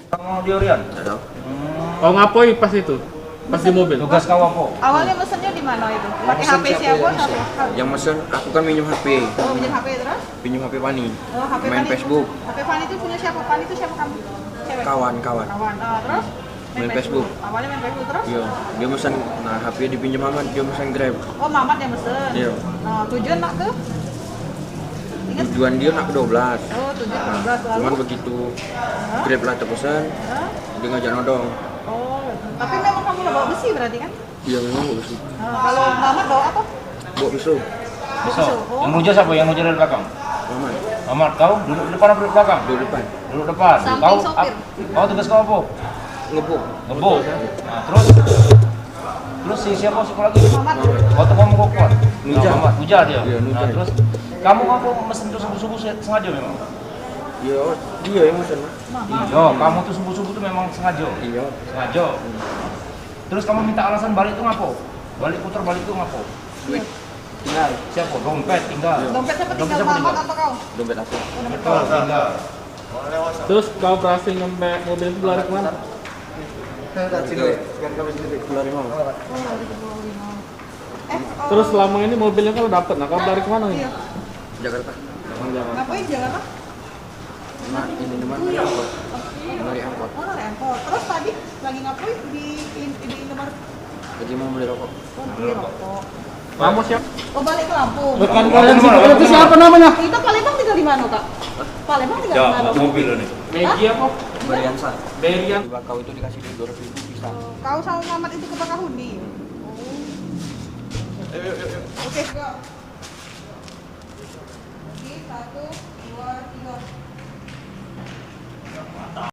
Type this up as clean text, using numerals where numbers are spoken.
Kamu Diorian? Ada. Oh ngapoi pas itu? Pas di mobil? Tugas kau apa? Awalnya mesennya di mana itu? Pakai HP siapa? Yang mesen aku kan minjem HP. Oh, pinjam HP terus? Pinjem HP Pani. Oh, HP Main Pani. Facebook. HP Pani itu punya siapa? Pani itu siapa kamu? Cewek? Kawan. Kawan. Terus? Main Facebook. Awalnya main Facebook terus? Iya, dia mesen, nah HP dipinjam Mamat, dia mesen Grab. Oh, Mamat yang mesen? Iya. Nah, tujuan nak ke? Ingat? Tujuan dia nak ke 12. Oh, tujuan 12 lalu? Cuman begitu Grab lah terpesan, dia ngajak nodong. Oh, tapi memang kamu bawa besi berarti kan? Iya memang bagus sih. Kalau Mamat bawa apa? Bawa pisau. Besok. Oh. Yang nuja siapa? Yang nuja dari belakang? Mamat, Ahmad, kau duduk di depan atau duduk belakang? duduk depan. Duduk depan. Samping Kau sopir. kau tugas kau apa? Ngebuk. Ngebuk. Nah, terus si siapa sih lagi? Mamat. Waktu kamu kau kuat? Nuja. Ahmad, Nuja dia. Iya, Nuja. Nah, terus kamu apa mesen tuh subuh-subuh sengaja memang? Iya, dia yang mesen. Iya, kamu tuh subuh-subuh tuh memang sengaja. Iya. Sengaja. Terus kamu minta alasan balik itu ngapo? Balik putar balik itu ngapo? Duit tinggal. Siapa? Dompet tinggal. Dompet siapa Dompet tinggal? siapa Mamat tinggal? atau kau? Dompet aku. Betul, tinggal. Terus kau berhasil nyampe mobil itu lari kemana? Sekarang kami sendiri keluar mau. Terus selama ini mobilnya kalau dapet, nah kau lari kemana nih? Iya. Jakarta. Ngapain Jakarta? Nah, ini dimana? Angkot. Dari angkot. Oh, narik angkot. Terus tadi lagi ngapain di Indomaret? Lagi mau beli rokok. Oh, beli rokok. Kamu siapa? Oh, balik ke Lampung. Rekan kalian itu siapa namanya? Kita Palembang tinggal di mana, Kak? Palembang tinggal di mana? mobil nih. Megi apa? Beriansa. Berian. Di Bakau itu dikasih duit 200.000 pisang. Kau sama Mamat itu ke Bakahuni. Oke, go. Oke, 1, 2, 3.